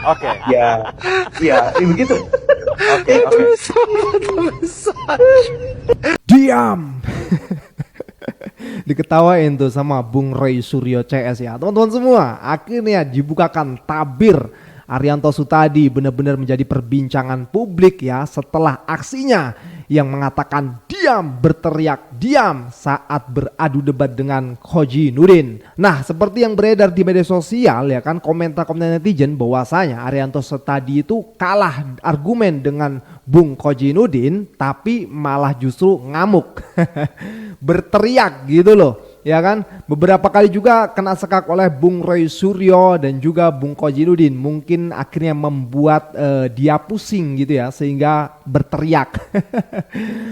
Oke. Ya, begitu. Oke. Diam. Diketawain tuh sama Bung Roy Suryo CS ya. Teman-teman semua, akhirnya dibukakan tabir Arianto Sutadi benar-benar menjadi perbincangan publik ya setelah aksinya yang mengatakan diam, berteriak diam saat beradu debat dengan Koji Nurdin. Nah, seperti yang beredar di media sosial ya kan, komentar-komentar netizen bahwasanya Arianto Sutadi itu kalah argumen dengan Bung Koji Nurdin tapi malah justru ngamuk. Berteriak gitu loh. Ya kan, beberapa kali juga kena sekak oleh Bung Roy Suryo dan juga Bung Koji Nurdin. Mungkin akhirnya membuat dia pusing gitu ya, sehingga berteriak.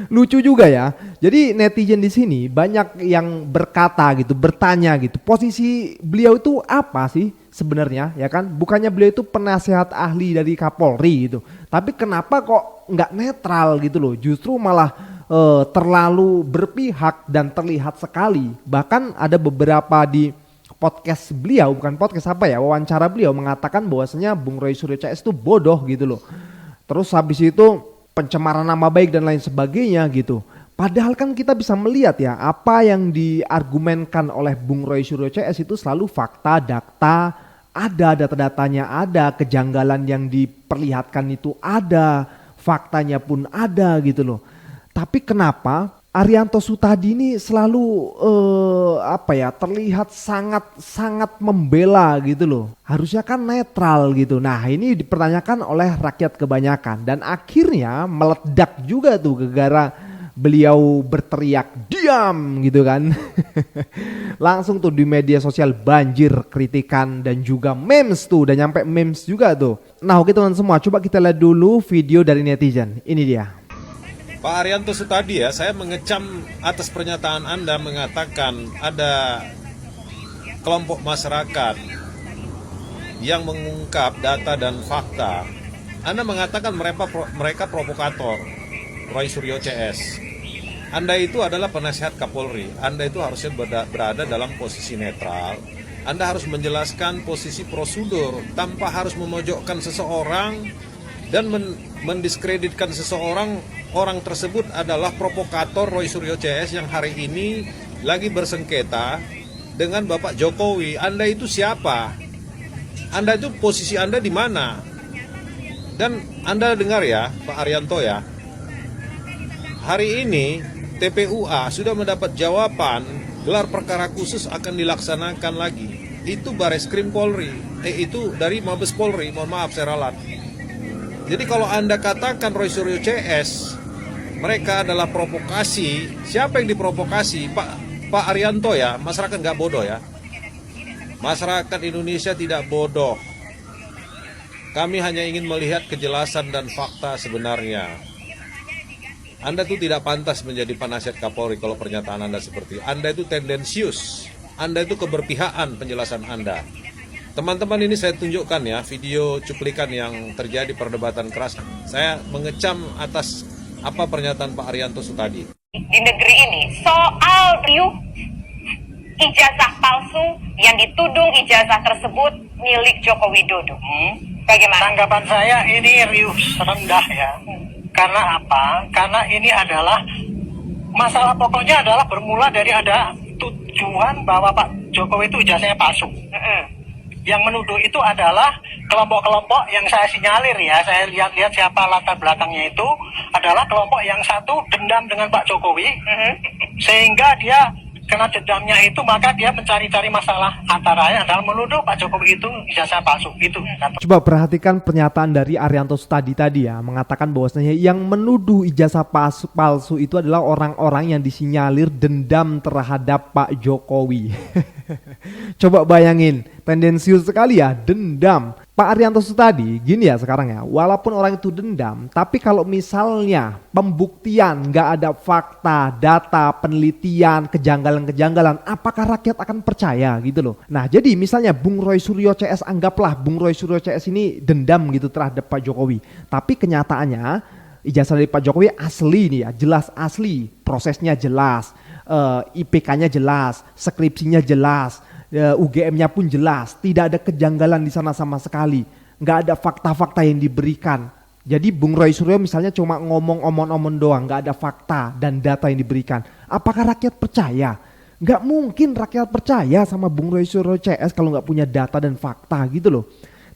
Lucu juga ya. Jadi netizen di sini banyak yang berkata gitu, bertanya gitu, posisi beliau itu apa sih sebenarnya ya kan? Bukannya beliau itu penasehat ahli dari Kapolri gitu, tapi kenapa kok nggak netral gitu loh? Justru malah terlalu berpihak dan terlihat sekali. Bahkan ada beberapa di podcast beliau, bukan podcast apa ya, wawancara beliau mengatakan bahwasanya Bung Roy Suryo CS itu bodoh gitu loh. Terus habis itu pencemaran nama baik dan lain sebagainya gitu. Padahal kan kita bisa melihat ya, apa yang diargumenkan oleh Bung Roy Suryo CS itu selalu fakta, data, ada data-datanya, ada kejanggalan yang diperlihatkan itu ada, faktanya pun ada gitu loh. Tapi kenapa Arianto Sutadi ini selalu terlihat sangat membela gitu loh. Harusnya kan netral gitu. Nah, ini dipertanyakan oleh rakyat kebanyakan dan akhirnya meledak juga tuh gara-gara beliau berteriak diam gitu kan. Langsung tuh di media sosial banjir kritikan dan juga memes tuh, udah nyampe memes juga tuh. Nah, oke teman semua, coba kita lihat dulu video dari netizen. Ini dia. Pak Arianto Sutadi ya, saya mengecam atas pernyataan Anda mengatakan ada kelompok masyarakat yang mengungkap data dan fakta. Anda mengatakan mereka provokator, Roy Suryo CS. Anda itu adalah penasihat Kapolri, Anda itu harusnya berada dalam posisi netral. Anda harus menjelaskan posisi prosedur tanpa harus memojokkan seseorang dan mendiskreditkan seseorang. Orang tersebut adalah provokator Roy Suryo CS yang hari ini lagi bersengketa dengan Bapak Jokowi. Anda itu siapa? Anda itu posisi Anda di mana? Dan Anda dengar ya, Pak Arianto ya. Hari ini TPUA sudah mendapat jawaban gelar perkara khusus akan dilaksanakan lagi. Itu Bareskrim Polri, itu dari Mabes Polri, mohon maaf saya ralat. Jadi kalau Anda katakan Roy Suryo CS mereka adalah provokasi, siapa yang diprovokasi? Pak Arianto ya, masyarakat nggak bodoh ya. Masyarakat Indonesia tidak bodoh. Kami hanya ingin melihat kejelasan dan fakta sebenarnya. Anda tuh tidak pantas menjadi penasihat Kapolri kalau pernyataan Anda seperti itu. Anda itu tendensius, Anda itu keberpihakan penjelasan Anda. Teman-teman, ini saya tunjukkan ya video cuplikan yang terjadi perdebatan keras. Saya mengecam atas apa pernyataan Pak Arianto Sutadi. Di negeri ini soal riuh ijazah palsu yang dituding ijazah tersebut milik Joko Widodo. Bagaimana? Tanggapan saya ini riuh rendah ya. Karena apa? Karena ini adalah masalah pokoknya adalah bermula dari ada tujuan bahwa Pak Jokowi itu ijazahnya palsu. Yang menuduh itu adalah kelompok-kelompok yang saya sinyalir ya, saya lihat-lihat siapa latar belakangnya itu adalah kelompok yang satu dendam dengan Pak Jokowi, sehingga dia kena dendamnya itu maka dia mencari-cari masalah, antaranya adalah menuduh Pak Jokowi itu ijazah palsu itu. Coba perhatikan pernyataan dari Arianto Sutadi tadi ya, mengatakan bahwasanya yang menuduh ijazah palsu itu adalah orang-orang yang disinyalir dendam terhadap Pak Jokowi. Coba bayangin, tendensius sekali ya, dendam. Pak Arianto Sutadi gini ya sekarang ya, walaupun orang itu dendam, tapi kalau misalnya pembuktian nggak ada fakta, data, penelitian, kejanggalan-kejanggalan, apakah rakyat akan percaya gitu loh. Nah jadi misalnya Bung Roy Suryo CS, anggaplah Bung Roy Suryo CS ini dendam gitu terhadap Pak Jokowi, tapi kenyataannya ijazah dari Pak Jokowi asli nih ya, jelas asli, prosesnya jelas, IPK-nya jelas, skripsinya jelas, UGM-nya pun jelas, tidak ada kejanggalan di sana sama sekali. nggak ada fakta-fakta yang diberikan. Jadi Bung Roy Suryo misalnya cuma ngomong omong-omong doang, nggak ada fakta dan data yang diberikan. Apakah rakyat percaya? Nggak mungkin rakyat percaya sama Bung Roy Suryo CS kalau nggak punya data dan fakta gitu loh.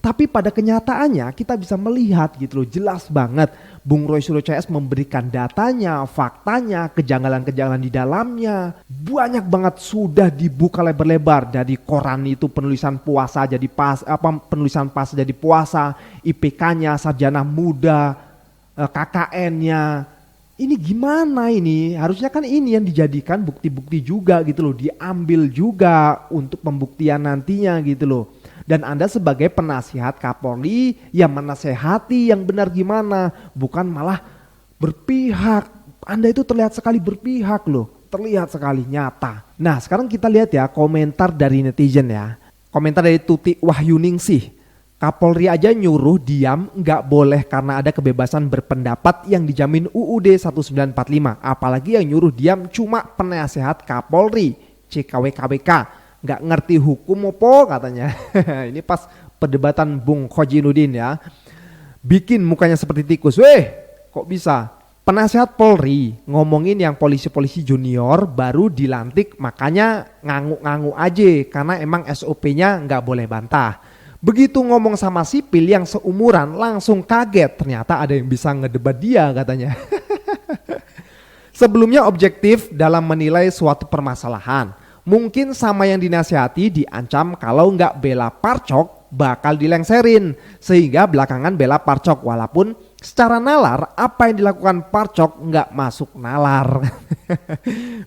Tapi pada kenyataannya kita bisa melihat gitu loh, jelas banget Bung Roy Suryo CS memberikan datanya, faktanya, kejanggalan-kejanggalan di dalamnya. Banyak banget sudah dibuka lebar-lebar, dari koran itu penulisan puasa jadi penulisan pas jadi puasa, IPK-nya, sarjana muda, KKN-nya. Ini gimana ini? Harusnya kan ini yang dijadikan bukti-bukti juga gitu loh, diambil juga untuk pembuktian nantinya gitu loh. Dan Anda sebagai penasihat Kapolri yang menasehati yang benar gimana, bukan malah berpihak. Anda itu terlihat sekali berpihak loh, terlihat sekali nyata. Nah sekarang kita lihat ya komentar dari netizen ya. Komentar dari Tuti Wahyuningsih. Kapolri aja nyuruh diam nggak boleh karena ada kebebasan berpendapat yang dijamin UUD 1945. Apalagi yang nyuruh diam cuma penasehat Kapolri, CKWKWK. Nggak ngerti hukum opo katanya. Ini pas perdebatan Bung Khojinuddin ya. Bikin mukanya seperti tikus. Weh kok bisa? Penasehat Polri ngomongin yang polisi-polisi junior baru dilantik, makanya ngangguk-ngangguk aja karena emang SOP-nya nggak boleh bantah. Begitu ngomong sama sipil yang seumuran langsung kaget, ternyata ada yang bisa ngedebat dia katanya. Sebelumnya objektif dalam menilai suatu permasalahan. Mungkin sama yang dinasihati diancam kalau nggak bela Parcok bakal dilengserin. Sehingga belakangan bela Parcok walaupun secara nalar apa yang dilakukan Parcok nggak masuk nalar.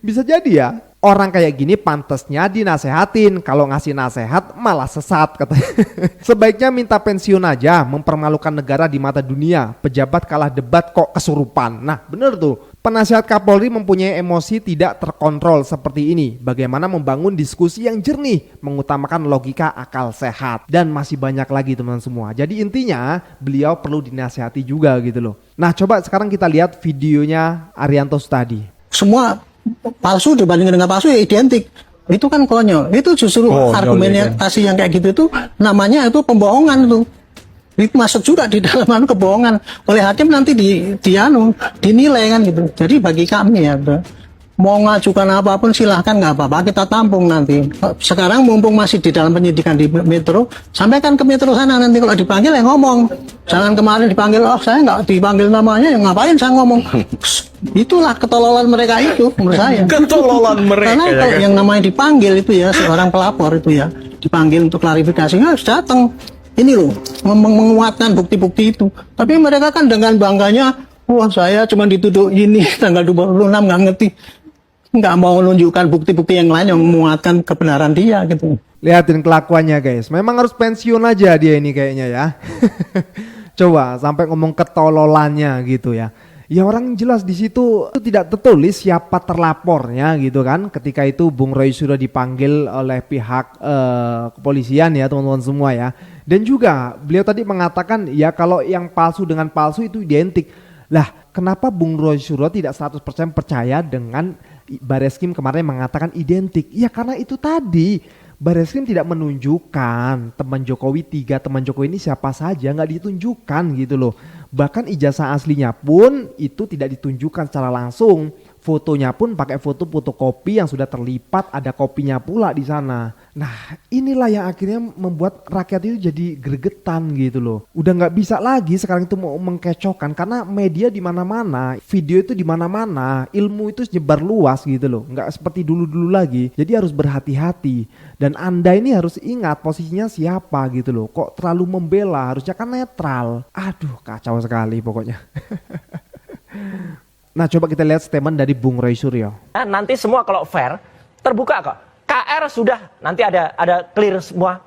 Bisa jadi ya. Orang kayak gini pantesnya dinasehatin, kalau ngasih nasehat malah sesat katanya. Sebaiknya minta pensiun aja, mempermalukan negara di mata dunia. Pejabat kalah debat kok kesurupan. Nah bener tuh, penasehat Kapolri mempunyai emosi tidak terkontrol seperti ini. Bagaimana membangun diskusi yang jernih, mengutamakan logika akal sehat. Dan masih banyak lagi teman semua. Jadi intinya beliau perlu dinasehati juga gitu loh. Nah coba sekarang kita lihat videonya Arianto Sutadi. Semua palsu dibandingkan dengan palsu ya identik. Itu kan konyol. Itu justru argumentasi yang kayak gitu itu namanya itu pembohongan itu. Itu masuk juga di dalam kebohongan oleh hakim nanti dinilai kan gitu. Jadi bagi kami ya mau ngajukan apapun silahkan, nggak apa-apa, kita tampung nanti. Sekarang mumpung masih di dalam penyidikan di Metro, sampaikan ke Metro sana, nanti kalau dipanggil ya ngomong. Jangan kemarin dipanggil, oh saya nggak dipanggil namanya, ya ngapain saya ngomong. Itulah ketololan mereka itu menurut saya. Ketololan mereka. Karena ya, kalau yang namanya dipanggil itu ya, seorang pelapor itu ya, dipanggil untuk klarifikasi, harus datang. Ini loh, menguatkan bukti-bukti itu. Tapi mereka kan dengan bangganya, wah saya cuma dituduh ini tanggal 26 nggak ngerti. Nggak mau menunjukkan bukti-bukti yang lain yang menguatkan kebenaran dia gitu. Lihatin kelakuannya guys, memang harus pensiun aja dia ini kayaknya ya. Coba sampai ngomong ketololannya gitu ya. Ya orang jelas di situ itu tidak tertulis siapa terlapornya gitu kan. Ketika itu Bung Roy sudah dipanggil oleh pihak kepolisian ya teman-teman semua ya. Dan juga beliau tadi mengatakan ya kalau yang palsu dengan palsu itu identik. Lah kenapa Bung Roy Suryo tidak 100% percaya dengan Bareskrim kemarin mengatakan identik? Ya karena itu tadi Bareskrim tidak menunjukkan teman Jokowi, 3 teman Jokowi ini siapa saja, nggak ditunjukkan gitu loh. Bahkan ijazah aslinya pun itu tidak ditunjukkan secara langsung. Fotonya pun pakai foto fotokopi yang sudah terlipat, ada kopinya pula di sana. Nah inilah yang akhirnya membuat rakyat itu jadi gregetan gitu loh. Udah nggak bisa lagi sekarang itu mau mengkecokkan karena media di mana-mana, video itu di mana-mana, ilmu itu nyebar luas gitu loh. Nggak seperti dulu-dulu lagi. Jadi harus berhati-hati. Dan Anda ini harus ingat posisinya siapa gitu loh. Kok terlalu membela, harusnya kan netral. Aduh kacau sekali pokoknya. Nah coba kita lihat statement dari Bung Roy Suryo. Nanti semua kalau fair terbuka kok. KR sudah nanti ada clear semua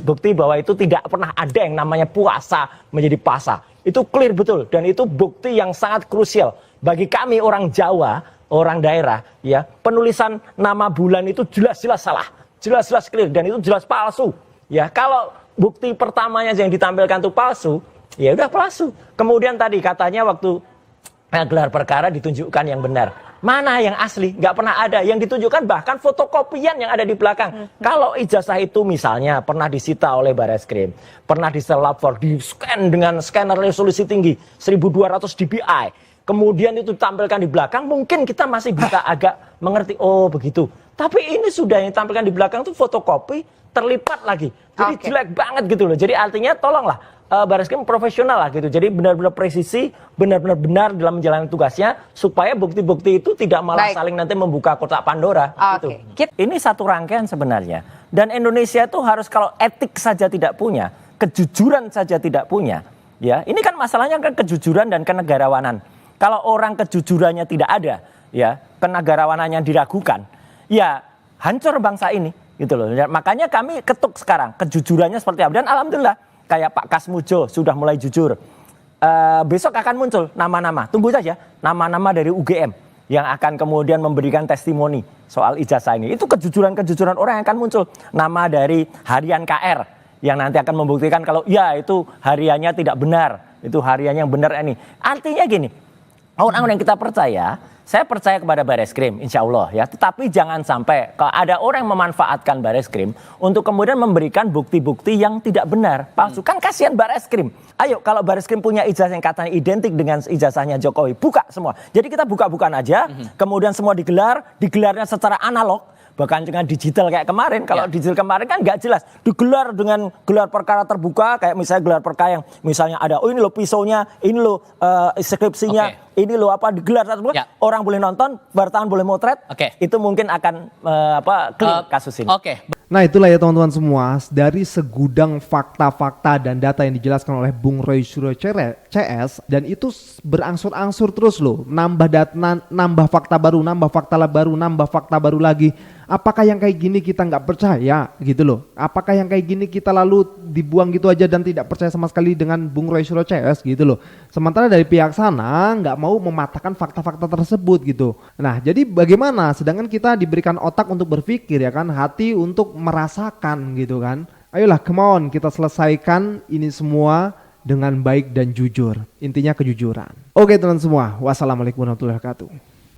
bukti bahwa itu tidak pernah ada yang namanya puasa menjadi puasa. Itu clear betul dan itu bukti yang sangat krusial bagi kami orang Jawa, orang daerah ya. Penulisan nama bulan itu jelas-jelas salah, jelas-jelas clear dan itu jelas palsu. Ya kalau bukti pertamanya yang ditampilkan itu palsu, ya udah palsu. Kemudian tadi katanya waktu gelar perkara ditunjukkan yang benar. Mana yang asli? Nggak pernah ada. Yang ditunjukkan bahkan fotokopian yang ada di belakang. Kalau ijazah itu misalnya pernah disita oleh Bareskrim, pernah diselapor, di-scan dengan scanner resolusi tinggi 1200 dpi, kemudian itu ditampilkan di belakang, mungkin kita masih bisa agak mengerti, oh begitu. Tapi ini sudah yang ditampilkan di belakang itu fotokopi, terlipat lagi. Jadi jelek banget gitu loh. Jadi artinya tolonglah, Bareskrim profesional lah gitu. Jadi benar-benar presisi, benar-benar benar dalam menjalani tugasnya, supaya bukti-bukti itu tidak malah saling nanti membuka kotak Pandora. Gitu. Ini satu rangkaian sebenarnya. Dan Indonesia itu harus, kalau etik saja tidak punya, kejujuran saja tidak punya, ya ini kan masalahnya kan kejujuran dan kenegarawanan. Kalau orang kejujurannya tidak ada, ya kenegarawanannya diragukan, ya hancur bangsa ini, gitu loh. Makanya kami ketuk sekarang kejujurannya seperti apa. Dan alhamdulillah, kayak Pak Kasmujo sudah mulai jujur. Besok akan muncul nama-nama, tunggu saja, nama-nama dari UGM yang akan kemudian memberikan testimoni soal ijazah ini. Itu kejujuran-kejujuran orang yang akan muncul. Nama dari harian KR yang nanti akan membuktikan kalau ya itu hariannya tidak benar, itu hariannya yang benar ini. Artinya gini, orang-orang yang kita percaya, saya percaya kepada Bareskrim, insya Allah ya. Tetapi jangan sampai kalau ada orang yang memanfaatkan Bareskrim untuk kemudian memberikan bukti-bukti yang tidak benar, palsu. Kan kasihan Bareskrim. Ayo, kalau Bareskrim punya ijazah yang katanya identik dengan ijazahnya Jokowi, buka semua. Jadi kita buka-bukaan aja, kemudian semua digelarnya secara analog. Bahkan dengan digital kayak kemarin. Kalau digital kemarin kan nggak jelas. Digelar dengan gelar perkara terbuka. Kayak misalnya gelar perkara yang misalnya ada, oh ini loh pisaunya, ini loh skripsinya, ini loh apa, digelar terbuka. Orang boleh nonton, wartawan boleh motret. Itu mungkin akan clear kasus ini. Nah itulah ya teman-teman semua, dari segudang fakta-fakta dan data yang dijelaskan oleh Bung Roy Suryo CS, dan itu berangsur-angsur terus loh, nambah data, nambah fakta baru, nambah fakta baru, nambah fakta baru lagi. Apakah yang kayak gini kita nggak percaya gitu loh? Apakah yang kayak gini kita lalu dibuang gitu aja dan tidak percaya sama sekali dengan Bung Roy Suryo CS gitu loh? Sementara dari pihak sana nggak mau mematahkan fakta-fakta tersebut gitu. Nah jadi bagaimana? Sedangkan kita diberikan otak untuk berpikir ya kan, hati untuk merasakan gitu kan. Ayolah come on, kita selesaikan ini semua dengan baik dan jujur. Intinya kejujuran. Oke teman semua, wassalamualaikum warahmatullahi wabarakatuh.